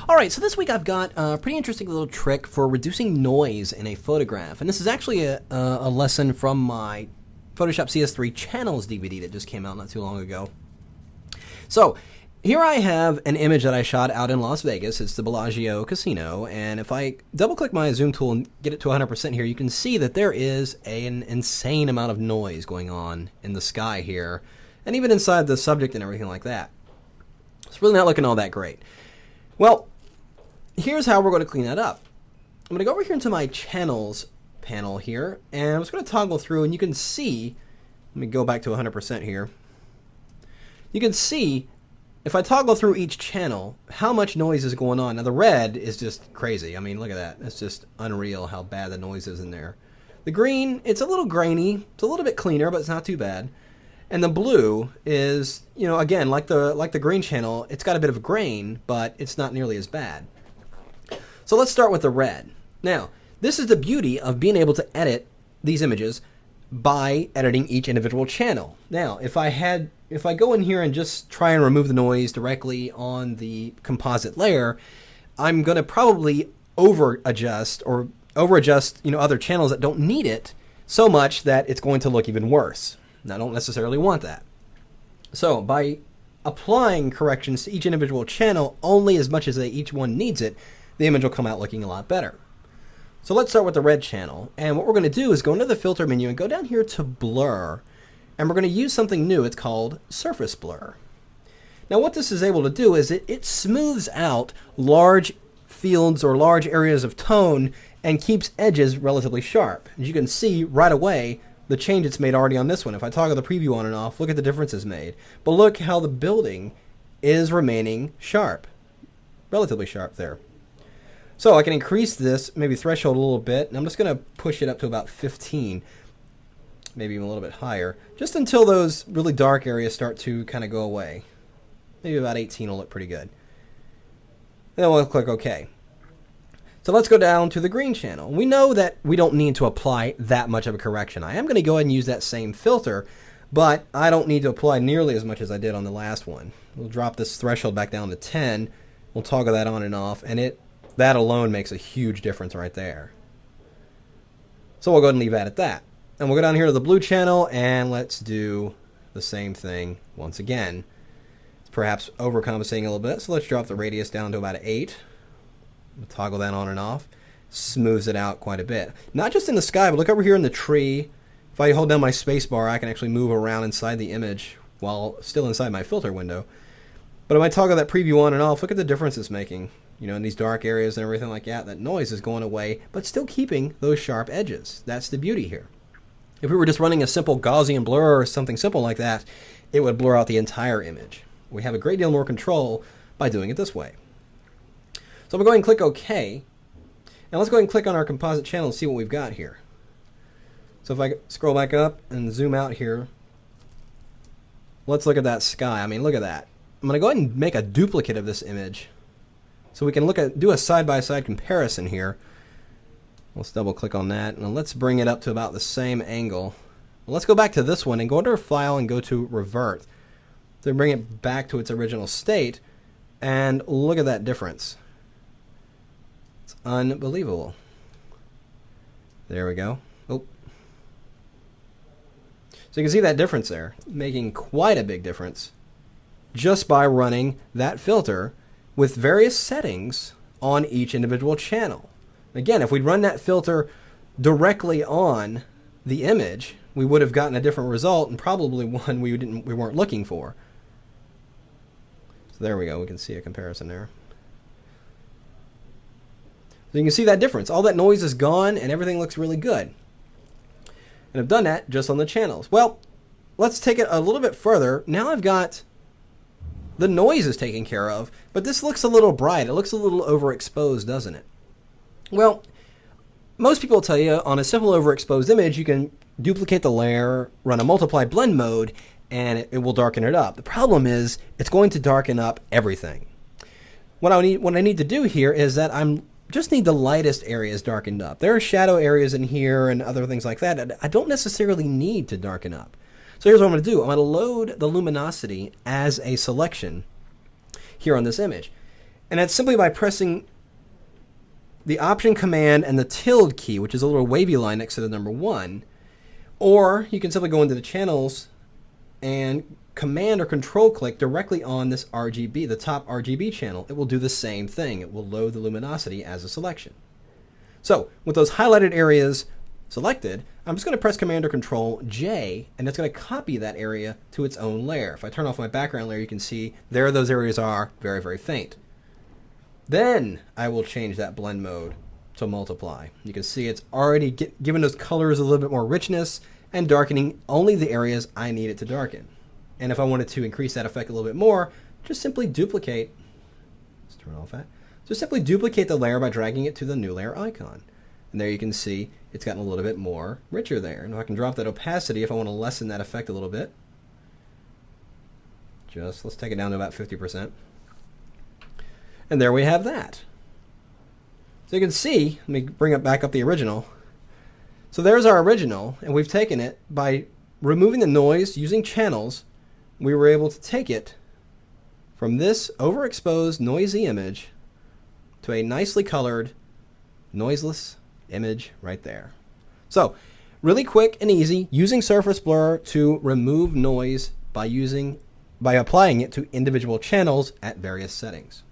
Alright, so this week I've got a pretty interesting little trick for reducing noise in a photograph. And this is actually a lesson from my Photoshop CS3 Channels DVD that just came out not too long ago. So, here I have an image that I shot out in Las Vegas. It's the Bellagio Casino. And if I double-click my zoom tool and get it to 100% here, you can see that there is an insane amount of noise going on in the sky here. And even inside the subject and everything like that. It's really not looking all that great. Well, here's how we're going to clean that up. I'm going to go over here into my channels panel here, and I'm just going to toggle through, and you can see, let me go back to 100% here. You can see, if I toggle through each channel, how much noise is going on. Now the red is just crazy. I mean, look at that. It's just unreal how bad the noise is in there. The green, it's a little grainy. It's a little bit cleaner, but it's not too bad. And the blue is, you know, again, like the green channel, it's got a bit of grain, but it's not nearly as bad. So let's start with the red. Now, this is the beauty of being able to edit these images by editing each individual channel. Now, if I go in here and just try and remove the noise directly on the composite layer, I'm going to probably over-adjust, you know, other channels that don't need it so much that it's going to look even worse. Now, I don't necessarily want that. So, by applying corrections to each individual channel only as much as each one needs it, the image will come out looking a lot better. So let's start with the red channel. And what we're going to do is go into the filter menu and go down here to blur. And we're going to use something new. It's called surface blur. Now what this is able to do is it smooths out large fields or large areas of tone and keeps edges relatively sharp. As you can see right away, the change it's made already on this one. If I toggle the preview on and off, look at the differences made. But look how the building is remaining sharp. Relatively sharp there. So I can increase this, maybe threshold a little bit, and I'm just going to push it up to about 15, maybe even a little bit higher, just until those really dark areas start to kind of go away. Maybe about 18 will look pretty good. Then we'll click OK. So let's go down to the green channel. We know that we don't need to apply that much of a correction. I am going to go ahead and use that same filter, but I don't need to apply nearly as much as I did on the last one. We'll drop this threshold back down to 10. We'll toggle that on and off, and that alone makes a huge difference right there. So we'll go ahead and leave that at that. And we'll go down here to the blue channel, and let's do the same thing once again. It's perhaps overcompensating a little bit, so let's drop the radius down to about 8. We'll toggle that on and off. Smooths it out quite a bit. Not just in the sky, but look over here in the tree. If I hold down my space bar, I can actually move around inside the image while still inside my filter window. But if I toggle that preview on and off, look at the difference it's making. You know, in these dark areas and everything like that, that noise is going away, but still keeping those sharp edges. That's the beauty here. If we were just running a simple Gaussian blur or something simple like that, it would blur out the entire image. We have a great deal more control by doing it this way. So I'm going to go ahead and click OK. Now let's go ahead and click on our composite channel and see what we've got here. So if I scroll back up and zoom out here, let's look at that sky. I mean, look at that. I'm going to go ahead and make a duplicate of this image so we can do a side-by-side comparison here. Let's double click on that, and let's bring it up to about the same angle. Let's go back to this one and go under File and go to Revert. So bring it back to its original state, and look at that difference. It's unbelievable. There we go. Oh. So you can see that difference there, making quite a big difference just by running that filter with various settings on each individual channel. Again, if we'd run that filter directly on the image, we would have gotten a different result, and probably one we weren't looking for. So there we go. We can see a comparison there. So you can see that difference. All that noise is gone, and everything looks really good. And I've done that just on the channels. Well, let's take it a little bit further. Now I've got the noise is taken care of, but this looks a little bright. It looks a little overexposed, doesn't it? Well, most people tell you on a simple overexposed image, you can duplicate the layer, run a multiply blend mode, and it will darken it up. The problem is it's going to darken up everything. What I need to do here is that I just need the lightest areas darkened up. There are shadow areas in here and other things like that. I don't necessarily need to darken up. So here's what I'm going to do. I'm going to load the luminosity as a selection here on this image. And that's simply by pressing the Option command and the tilde key, which is a little wavy line next to the number 1. Or you can simply go into the channels and command or control click directly on this RGB, the top RGB channel. It will do the same thing. It will load the luminosity as a selection. So with those highlighted areas selected, I'm just going to press Command or Control J, and it's going to copy that area to its own layer. If I turn off my background layer, you can see there those areas are very, very faint. Then I will change that blend mode to multiply. You can see it's already given those colors a little bit more richness and darkening only the areas I need it to darken. And if I wanted to increase that effect a little bit more, just simply duplicate. Let's turn off that. Just simply duplicate the layer by dragging it to the new layer icon. And there you can see it's gotten a little bit more richer there. And if I can drop that opacity, if I want to lessen that effect a little bit, let's take it down to about 50%. And there we have that. So you can see, let me bring it back up the original. So there's our original, and we've taken it by removing the noise using channels. We were able to take it from this overexposed noisy image to a nicely colored noiseless image right there. So really quick and easy, using surface blur to remove noise by applying it to individual channels at various settings.